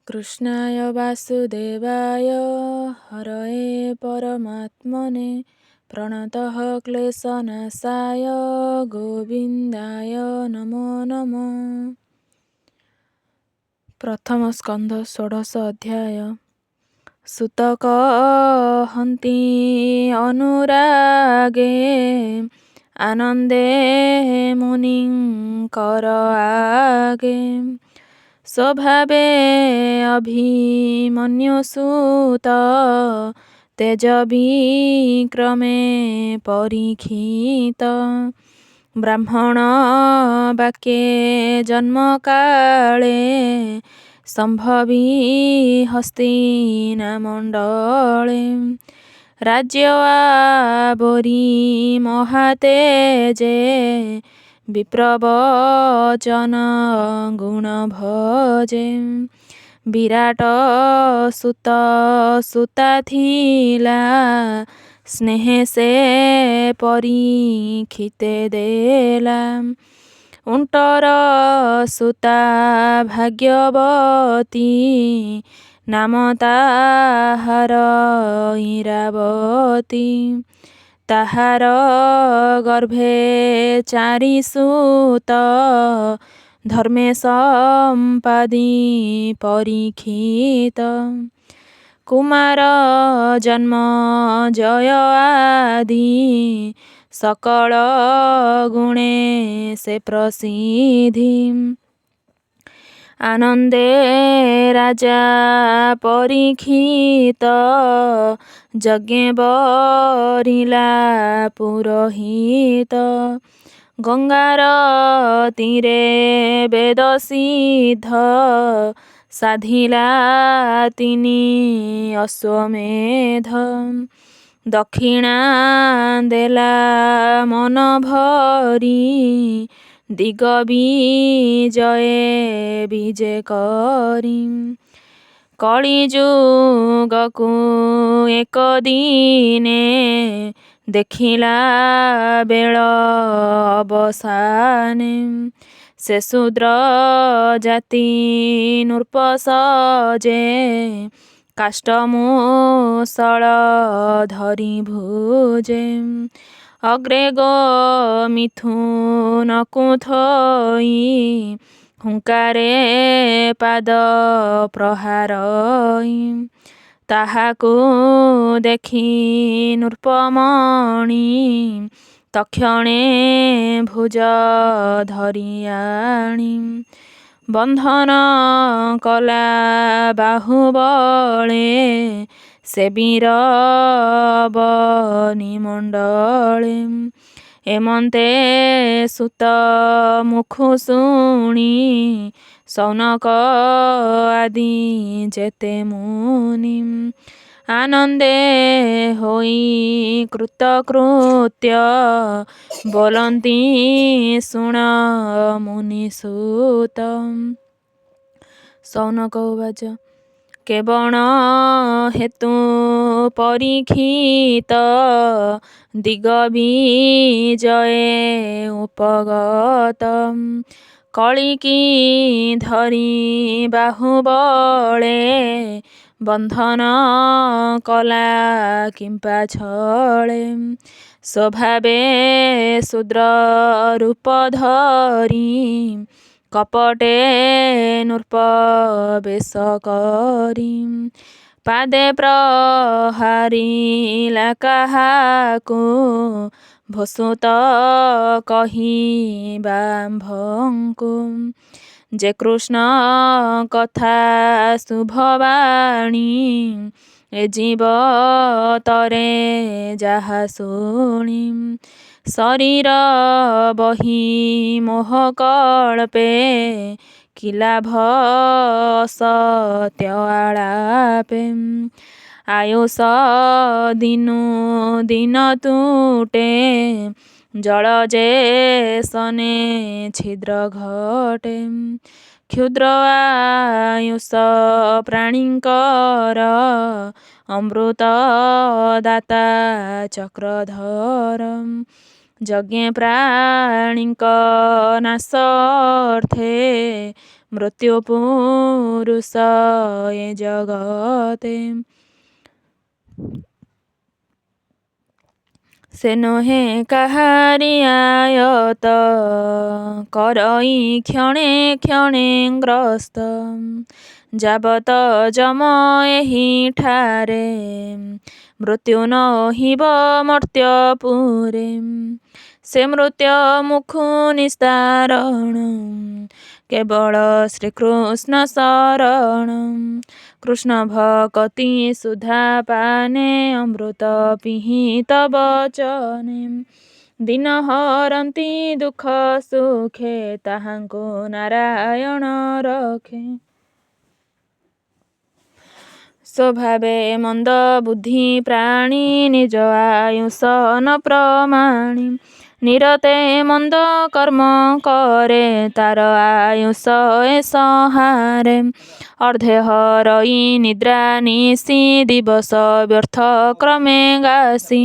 कृष्णाय वासुदेवाय हरये परमात्मने प्रणतः क्लेशनाशाय गोविन्दाय नमो नमः। प्रथम स्कंध षोडश अध्याय। सुतक हन्ति अनुरागे आनन्दे मुनिंकर आगे स्वभावे अभिमन्युसुत तेज विक्रमे परीक्षित ब्राह्मण वाक्ये जन्म काले संभवी हस्तिनामण्डले राज्य आवरी महातेजे विप्रवचन गुण भजे विराट सुत सुता थिला स्नेह से परीक्षिते देला उंटर सुता भाग्यवती नाम ताहार इरावती ताहार गर्भे चारि सुत धर्मे सम्पादी परीक्षित कुमार जन्म जय आदि सकल गुणे से प्रसिद्धि आनन्दे राजा परीक्षित यज्ञ बरिला पुरोहित गंगार तीरे वेद सिद्ध साधिला तिनी अश्वमेध दक्षिणा देला मन भरी दिग विजये विजय करी कलिजुगकु एक दिने देखिला बेल अवसाने से शूद्र जाति नृप सजे काष्ठमूषल धरी भुजे अग्रे गो मिथुन कुथई हुंकारे पाद प्रहारई ताहाकु देखि नृपमणि तक्षणे भुज धरियाणी बंधन कला बाहुबले से वीर बनिमंडले एमंते सुत मुखु शुणी सौनक आदि जेते मुनि आनंदे होई कृतकृत्य बोलंती शुण मुनिसुत सौनक उवाच केवण हेतु परीक्षित दिग विजये उपगत कलिकी धरी बाहुबले बंधन कला किंपा छळे स्वभावे शूद्र रूप धरी कपटे नृप बेश करी पादे प्रहारिला काहाकु भसुत कही बाम्भंकु जे कृष्ण कथा शुभवाणी ए जीव तरे जाहा शुणी शरीर बही मोह कल्पे कि लाभ सत्य आलापे आयुष दिनु दिन तुटे जल जे सने छिद्र घटे क्षुद्र आयुष प्राणींकर अमृत दाता चक्रधर यज्ञ प्राणींक नाशार्थे ମୃତ୍ୟୁ ପୁରୁଷ ଏ ଜଗତେ। ସେ ନୁହେଁ କାହାରି ଆୟତ କରଇ କ୍ଷଣେ କ୍ଷଣେ ଗ୍ରସ୍ତ। ଯାବତ ଯମ ଏହିଠାରେ ମୃତ୍ୟୁ ନହିବ ମର୍ତ୍ତ୍ୟପୁରେ। ସେ ମୃତ୍ୟୁ ମୁଖୁ ନିସ୍ତାରଣ କେବଳ ଶ୍ରୀକୃଷ୍ଣ ଶରଣ। କୃଷ୍ଣ ଭକତି ସୁଧା ପାନେ ଅମୃତ ପିହିତ ବଚନେ। ଦିନ ହରନ୍ତି ଦୁଃଖ ସୁଖେ ତାହାଙ୍କୁ ନାରାୟଣ ରଖେ। ସ୍ୱଭାବେ ମନ୍ଦ ବୁଦ୍ଧି ପ୍ରାଣୀ ନିଜ ଆୟୁଷ ନ ପ୍ରମାଣୀ। ନିରତେ ମନ୍ଦ କର୍ମ କରେ ତାର ଆୟୁଷ ଏ ସଂହାରେ। ଅର୍ଦ୍ଧେ ହରଇ ନିଦ୍ରା ନିଶି ଦିବସ ବ୍ୟର୍ଥ କ୍ରମେ ଗାସି।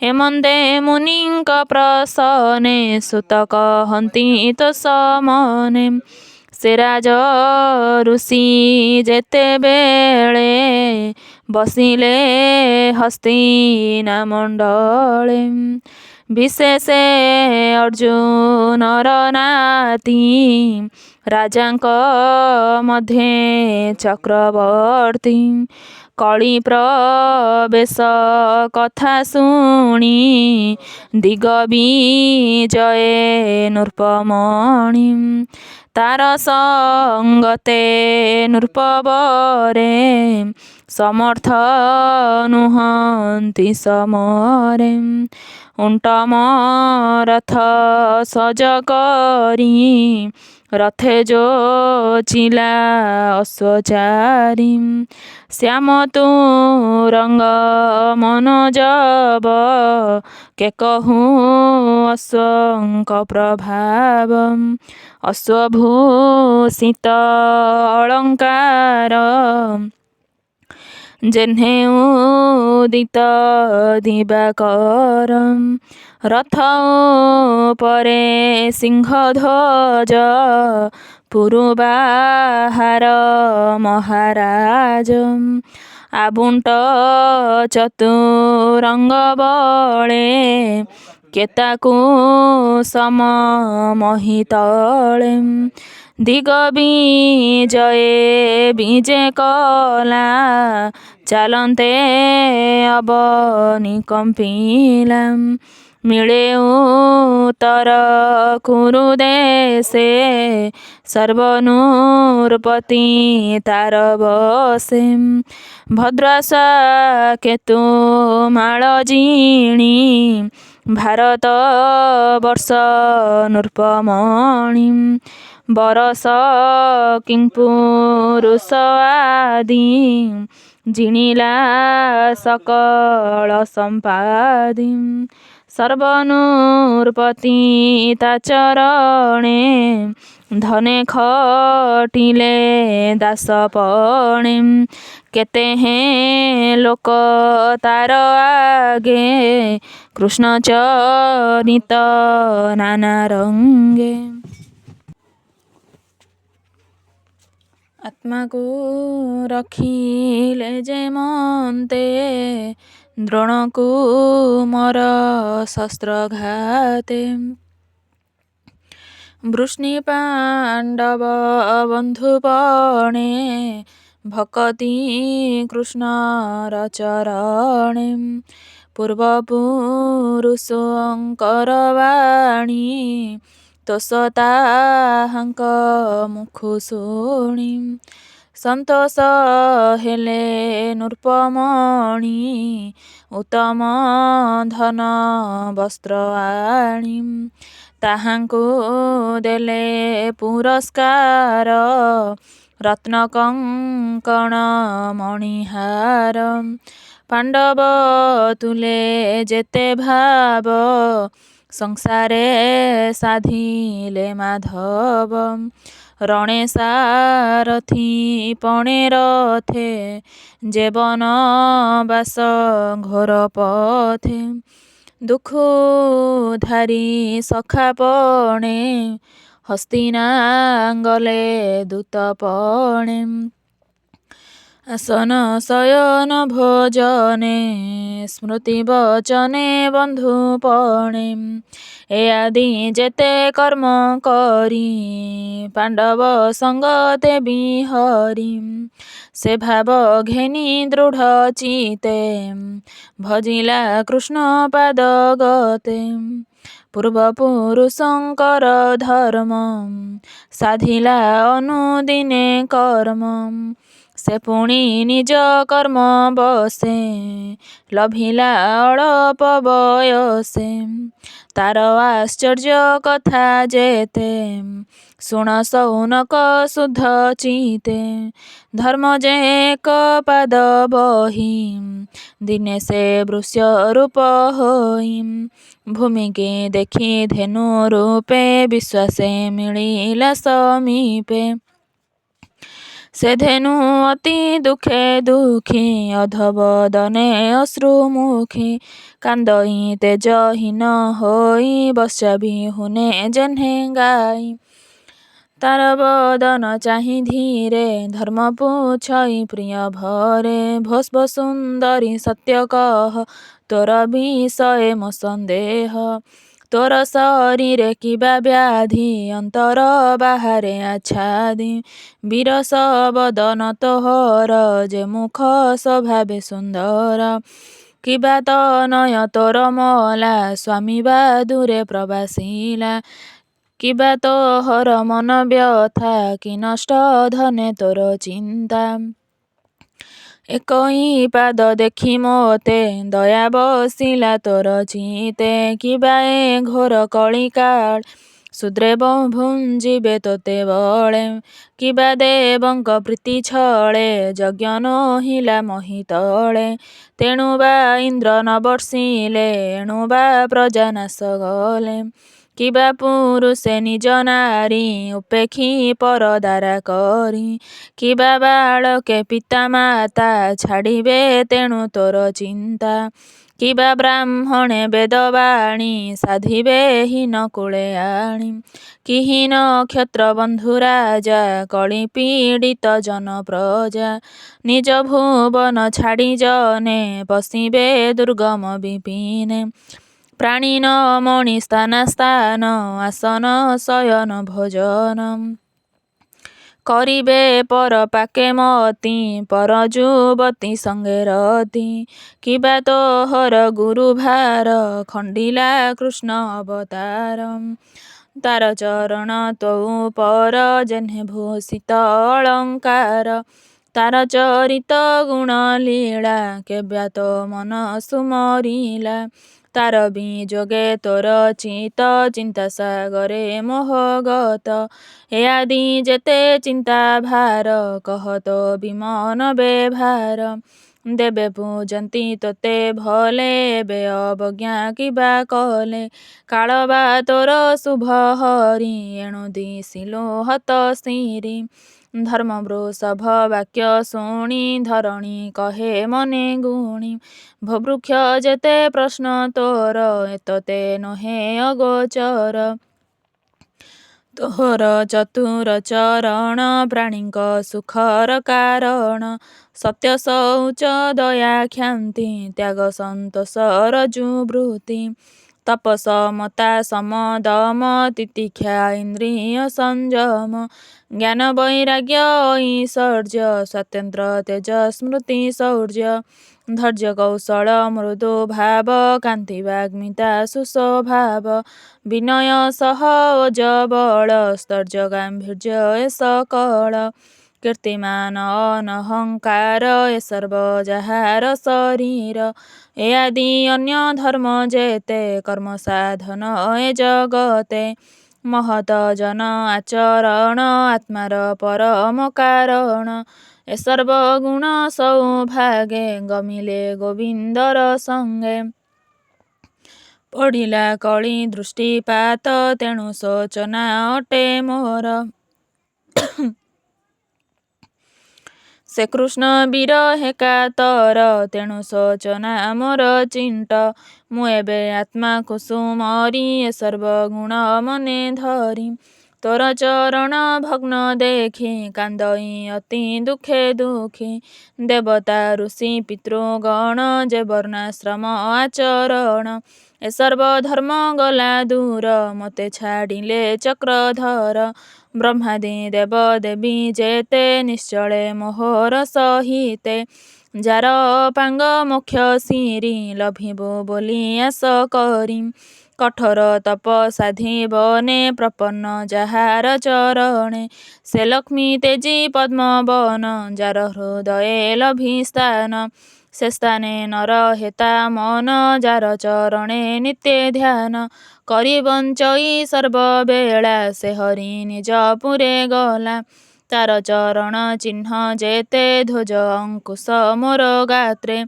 ଏ ମନ୍ଦେ ମୁନିଙ୍କ ପ୍ରସନେ ସୁତ କହନ୍ତି ତୋଷ ମନେ। ସେ ରାଜ ଋଷି ଯେତେବେଳେ ବସିଲେ ହସ୍ତିନା ମଣ୍ଡଳେ। ବିଶେଷେ ଅର୍ଜୁନର ନାତି ରାଜାଙ୍କ ମଧ୍ୟେ ଚକ୍ରବର୍ତ୍ତୀ। କଳି ପ୍ରବେଶ କଥା ଶୁଣି ଦିଗବିଜୟେ ନୃପମଣି। ତାର ସଙ୍ଗତେ ନୃପବରେ ସମର୍ଥ ନୁହନ୍ତି ସମରେ। ଉଣ୍ଟମ ରଥ ସଜ କରି ରଥେ ଯୋଚିଲା ଅଶ୍ୱଚାରୀ। ଶ୍ୟାମ ତୁରଙ୍ଗ ମନୋଜବ କେ କହୁ ଅଶ୍ୱଙ୍କ ପ୍ରଭାବ। ଅଶ୍ୱଭୂଷିତ ଅଳଙ୍କାର ଯେହ୍ନେ ଉଦିତ ଦିବାକର। ରଥ ଉପରେ ସିଂହଧ୍ୱଜ ପୁରୁବାହାର ମହାରାଜ। ଆବୁଣ୍ଟ ଚତୁରଙ୍ଗ ବଳେ କେତାକୁ ସମ ମହିତଳେ। ଦିଗବିଜୟେ ବିଜେ କଲା ଚାଲନ୍ତେ ଅବନୀ କମ୍ପିଲା। ମିଳେ ଉତ୍ତର କୁରୁ ଦେଶେ ସର୍ବନୃପତି ତାର ବସେ। ଭଦ୍ରାଶ୍ୱା କେତୁ ମାଳ ଜିଣି ଭାରତ ବର୍ଷ ନୃପମଣି। ବରଷ କିଂପୁରୁଷ ଆଦି ଜିଣିଲା ସକଳ ସମ୍ପାଦି। ସର୍ବନୃପତି ତା ଚରଣେ ଧନେ ଖଟିଲେ ଦାସପଣେ। କେତେ ହେଁ ଲୋକ ତାର ଆଗେ କୃଷ୍ଣ ଚରିତ ନାନା ରଙ୍ଗେ। ଆତ୍ମାକୁ ରଖିଲେ ଯେ ମନ୍ତେ ଦ୍ରୋଣକୁ ମର ଶସ୍ତ୍ରଘାତେ। ବୃଷ୍ଣି ପାଣ୍ଡବ ବନ୍ଧୁପଣେ ଭକତି କୃଷ୍ଣର ଚରଣେ। ପୂର୍ବପୁରୁଷଙ୍କର ବାଣୀ ତୋଷ ତାହାଙ୍କ ମୁଖୁ ଶୁଣି। ସନ୍ତୋଷ ହେଲେ ନୃପମଣି ଉତ୍ତମ ଧନ ବସ୍ତ୍ର ଆଣି। ତାହାଙ୍କୁ ଦେଲେ ପୁରସ୍କାର ରତ୍ନ କଙ୍କଣ ମଣିହାର। ପାଣ୍ଡବ ତୁଲେ ଯେତେ ଭାବ ସଂସାରେ ସାଧିଲେ ମାଧବ। ରଣେ ସାରଥି ପଣେ ରଥେ ଜୀବନ ବାସ ଘୋର ପଥେ। ଦୁଃଖ ଧାରି ସଖା ପଣେ ହସ୍ତିନା ଗଲେ ଦୂତପଣେ। ଆସନ ଶୟନ ଭୋଜନେ ସ୍ମୃତି ବଚନେ ବନ୍ଧୁପଣେ। ଏ ଆଦି ଯେତେ କର୍ମ କରି ପାଣ୍ଡବ ସଙ୍ଗତେ ବିହରି। ସେ ଭାବ ଘେନି ଦୃଢ଼ ଚିତେ ଭଜିଲା କୃଷ୍ଣ ପାଦ ଗତେ। ପୂର୍ବପୁରୁଷଙ୍କର ଧର୍ମ ସାଧିଲା ଅନୁଦିନେ କର୍ମ। ସେ ପୁଣି ନିଜ କର୍ମ ବସେ ଲଭିଲା ଅଳପ ବୟସେ। ତାର ଆଶ୍ଚର୍ଯ୍ୟ କଥା ଯେତେ ଶୁଣ ସୌନକ ଶୁଦ୍ଧ ଚିତେ। ଧର୍ମ ଯେ ଏକ ପାଦ ବହି ଦିନେ ସେ ବୃଷ୍ୟ ରୂପ ହୋଇ। ଭୂମିକି ଦେଖି ଧେନୁ ରୂପେ ବିଶ୍ୱାସେ ମିଳିଲା ସମୀପେ। ସେ ଧେନୁ ଅତି ଦୁଃଖେ ଦୁଃଖୀ ଅଧବଦନେ ଅଶ୍ରୁମୁଖୀ। କାନ୍ଦଇ ତେଜହୀନ ହୋଇ ବତ୍ସ ବିହୁନେ ଜହ୍ନେ ଗାଇ। ତାର ବଦନ ଚାହିଁ ଧୀରେ ଧର୍ମ ପୁଛଇ ପ୍ରିୟ ଭରେ। ଭୋସ୍ବ ସୁନ୍ଦରୀ ସତ୍ୟ କହ ତୋର ବିଷୟ ମୋ ସନ୍ଦେହ। ତୋର ଶରୀରେ କିବା ବ୍ୟାଧି ଅନ୍ତର ବାହାରେ ଆଚ୍ଛାଦି। ବିରସ ବଦନ ତୋହର ଯେ ମୁଖ ସ୍ୱଭାବେ ସୁନ୍ଦର। କିବା ତନୟ ତୋର ମଲା ସ୍ୱାମୀ ବା ଦୂରେ ପ୍ରବାସିଲା। କିବା ତୋହର ମନ ବ୍ୟଥା କି ନଷ୍ଟ ଧନେ ତୋର ଚିନ୍ତା। ଏକଇ ପାଦ ଦେଖି ମୋତେ ଦୟା ବସିଲା ତୋର ଚିତେ। କିବା ଏ ଘୋର କଳିକାଳ ଶୂଦ୍ରେ ଭୁଞ୍ଜିବେ ତୋତେ ବଳେ। କିବା ଦେବଙ୍କ ପ୍ରୀତି ଛଳେ ଯଜ୍ଞ ନୋହିଲା ମହି ତଳେ। ତେଣୁ ବା ଇନ୍ଦ୍ର ନ ବର୍ଷିଲେ ଏଣୁ ବା ପ୍ରଜା ନାଶ ଗଲେ। କିବା ପୁରୁଷେ ନିଜ ନାରୀ ଉପେକ୍ଷି ପରଦାରା କରି। କିବା ବାଳକେ ପିତା ମାତା ଛାଡ଼ିବେ ତେଣୁ ତୋର ଚିନ୍ତା। କିବା ବ୍ରାହ୍ମଣେ ବେଦବାଣୀ ସାଧିବେ ହୀନ କୂଳେ ଆଣି। କି ହୀନ କ୍ଷତ୍ର ବନ୍ଧୁ ରାଜା କଳି ପୀଡ଼ିତ ଜନ ପ୍ରଜା। ନିଜ ଭୁବନ ଛାଡ଼ି ଜନେ ପଶିବେ ଦୁର୍ଗମ ବିପିନେ। ପ୍ରାଣୀ ନ ମଣି ସ୍ଥାନ ସ୍ଥାନ ଆସନ ଶୟନ ଭୋଜନ। କରିବେ ପର ପାକେ ମତି ପର ଯୁବତୀ ସଙ୍ଗେ ରତି। କିବା ତୋହର ଗୁରୁ ଭାର ଖଣ୍ଡିଲା କୃଷ୍ଣ ଅବତାର। ତାର ଚରଣ ତୋ ଉପର ଯେହ୍ନେ ଭୂଷିତ ଅଳଙ୍କାର। ତାର ଚରିତ ଗୁଣ ଲୀଳା କେବା ତୋ ମନ ସୁମରିଲା। ତାର ବିଯୋଗେ ତୋର ଚିତ ଚିନ୍ତା ସାଗରେ ମୋହଗତ। ଏ ଆଦି ଯେତେ ଚିନ୍ତା ଭାର କହ ତୋ ବିମନ ବେଭାର। ଦେବେ ପୂଜନ୍ତି ତୋତେ ଭଲେ ଏବେ ଅବଜ୍ଞା କିବା କଲେ। କାଳ ବା ତୋର ଶୁଭ ହରି ଏଣୁ ଦିଶିଲୁ ହତ ଶିରି। ଧର୍ମ ବୃଷଭ ବାକ୍ୟ ଶୁଣି ଧରଣୀ କହେ ମନେ ଗୁଣି। ଭବୃକ୍ଷ ଯେତେ ପ୍ରଶ୍ନ ତୋର ତୋତେ ନୋହେ ଅଗୋଚର। ତୋହର ଚତୁର ଚରଣ ପ୍ରାଣୀଙ୍କ ସୁଖର କାରଣ। ସତ୍ୟ ଶୌଚ ଦୟା କ୍ଷାନ୍ତି ତ୍ୟାଗ ସନ୍ତୋଷ ରଜୁ ବୃତ୍ତି। ତପ ସମତା ସମ ଦମ ତିତିକ୍ଷା ଇନ୍ଦ୍ରିୟ ସଂଯମ। ଜ୍ଞାନ ବୈରାଗ୍ୟ ଐଶ୍ୱର୍ଯ୍ୟ ସ୍ୱାତନ୍ତ୍ର୍ୟ ତେଜ ସ୍ମୃତି ଶୌର୍ଯ୍ୟ। ଧୈର୍ଯ୍ୟ କୌଶଳ ମୃଦୁ ଭାବ କାନ୍ତି ବାଗ୍ମିତା ସୁସ୍ୱଭାବ। ବିନୟ ସହ ଓଜ ବଳ ସ୍ତୈର୍ଯ୍ୟ ଗାମ୍ଭୀର୍ଯ୍ୟ ଏ ସକଳ। କୀର୍ତ୍ତିମାନ ଅନହଙ୍କାର ଏ ସର୍ବ ଯାହାର ଶରୀର। ଏ ଆଦି ଅନ୍ୟ ଧର୍ମ ଯେତେ କର୍ମ ସାଧନ ଏ ଜଗତେ। ମହତ ଜନ ଆଚରଣ ଆତ୍ମାର ପରମ କାରଣ। ଏ ସର୍ବ ଗୁଣ ସୌଭାଗେ ଗମିଲେ ଗୋବିନ୍ଦର ସଙ୍ଗେ। ପଡ଼ିଲା କଳି ଦୃଷ୍ଟିପାତ ତେଣୁ ଶୋଚନା ଅଟେ ମୋର। ସେ କୃଷ୍ଣ ବିରହେ କାତର ତେଣୁ ଶୋଚନା ମୋର ଚିଣ୍ଟ। ମୁଁ ଏବେ ଆତ୍ମା କୁସୁମରି ଏ ସର୍ବ ଗୁଣ ମନେ ଧରି। ତୋର ଚରଣ ଭଗ୍ନ ଦେଖି କାନ୍ଦଇ ଅତି ଦୁଃଖେ ଦୁଃଖୀ। ଦେବତା ଋଷି ପିତୃଗଣ ଯେ ବର୍ଣ୍ଣାଶ୍ରମ ଆଚରଣ। ଏ ସର୍ବଧର୍ମ ଗଲା ଦୂର ମୋତେ ଛାଡ଼ିଲେ ଚକ୍ରଧର। ବ୍ରହ୍ମାଦି ଦେବ ଦେବୀ ଯେତେ ନିଶ୍ଚଳେ ମୋହର ସହିତେ। ଯାର ଅପାଙ୍ଗ ମୋକ୍ଷ ସିରି ଲଭିବୁ ବୋଲି ଆସ କରି। କଠୋର ତପ ସାଧିବନେ ପ୍ରପନ୍ନ ଯାହାର ଚରଣେ। ସେ ଲକ୍ଷ୍ମୀ ତେଜୀ ପଦ୍ମବନ ଯାର ହୃଦୟେ ଲଭିସ୍ଥାନ। ସେ ସ୍ଥାନେ ନର ହେତା ମନ ଯାର ଚରଣେ ନିତ୍ୟ ଧ୍ୟାନ। କରି ବଞ୍ଚଇ ସର୍ବବେଳା ସେ ହରି ନିଜ ପୁରେ ଗଲା। ତାର ଚରଣ ଚିହ୍ନ ଯେତେ ଧ୍ୱଜ ଅଙ୍କୁଶ ମୋର ଗାତ୍ରେ।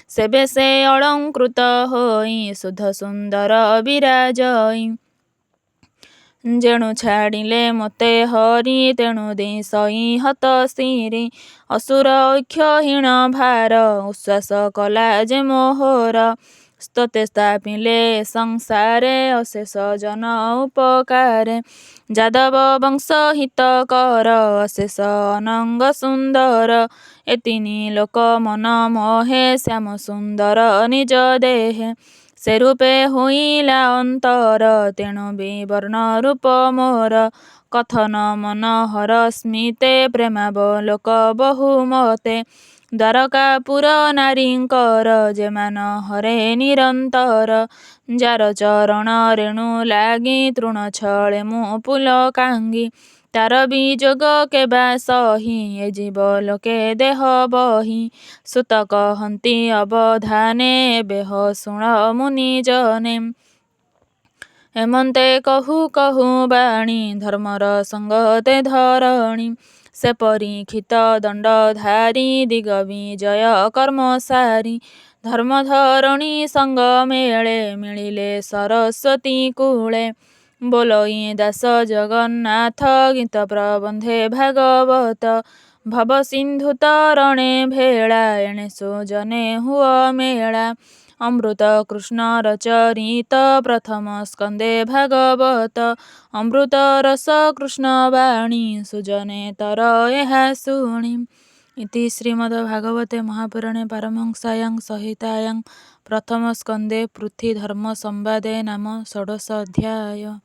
ସେବେ ସେ ଅଳଙ୍କୃତ ହୋଇ ଶୁଦ୍ଧ ସୁନ୍ଦର ବିରାଜଇ। ଯେଣୁ ଛାଡ଼ିଲେ ମୋତେ ହରି ତେଣୁ ଦିଶଇ ହତ ଶିରି। ଅସୁର ଐକ୍ୟହୀନ ଭାର ଉଶ୍ୱାସ କଲା ଯେ ମୋହର। ତୋତେ ସ୍ଥାପିଲେ ସଂସାରେ ଅଶେଷ ଜନ ଉପକାରେ। ଯାଦବ ବଂଶ ହିତକର ଅଶେଷ ଅନଙ୍ଗ ସୁନ୍ଦର। ଏ ତିନି ଲୋକ ମନ ମୋହେ ଶ୍ୟାମ ସୁନ୍ଦର ନିଜ ଦେହେ। ସେ ରୂପେ ହୋଇଲା ଅନ୍ତର ତେଣୁ ବିବର୍ଣ୍ଣ ରୂପ ମୋର। କଥନ ମନୋହର ସ୍ମିତେ ପ୍ରେମାବଲୋକ ବହୁମତେ। ଦ୍ୱାରକାପୁର ନାରୀଙ୍କର ଯେ ମାନ ହରେ ନିରନ୍ତର। ଯାର ଚରଣ ରେଣୁ ଲାଗି ତୃଣଛଳେ ମୁଁ ପୁଲକାଙ୍ଗି। ତାର ବିଯୋଗ କେବା ସହି ଏ ଜୀବ ଲୋକେ ଦେହ ବହି। ସୁତ କହନ୍ତି ଅବଧାନେ ବେହ ଶୁଣ ମୁନିଜନେ। ହେମନ୍ତେ କହୁ କହୁ ବାଣୀ ଧର୍ମର ସଙ୍ଗତେ ଧରଣୀ। ସେ ପରୀକ୍ଷିତ ଦଣ୍ଡଧାରୀ ଦିଗ ବିଜୟ କର୍ମ ସାରି। ଧର୍ମଧରଣୀ ସଙ୍ଗ ମେଳେ ମିଳିଲେ ସରସ୍ୱତୀ କୂଳେ। ବୋଲଇ ଦାସ ଜଗନ୍ନାଥ ଗୀତ ପ୍ରବନ୍ଧେ ଭାଗବତ। ଭବ ସିନ୍ଧୁ ତରଣେ ଭେଳା ଏଣେ ସୁଜନେ ହୁଅ ମେଳା। ଅମୃତ କୃଷ୍ଣର ଚରିତ ପ୍ରଥମ ସ୍କନ୍ଧେ ଭାଗବତ। ଅମୃତ ରସ କୃଷ୍ଣ ବାଣୀ ସୁଜନେ ତର ଏହା ଶୁଣି। ଇତି ଶ୍ରୀମଦ୍ଭାଗବତେ ମହାପୁରାଣେ ପାରମହଂସ୍ୟାଂ ସଂହିତାୟାଂ ପ୍ରଥମ ସ୍କନ୍ଧେ ପୃଥ୍ୱୀ ଧର୍ମ ସମ୍ବାଦେ ନାମ ଷୋଡ଼ଶ ଅଧ୍ୟାୟ।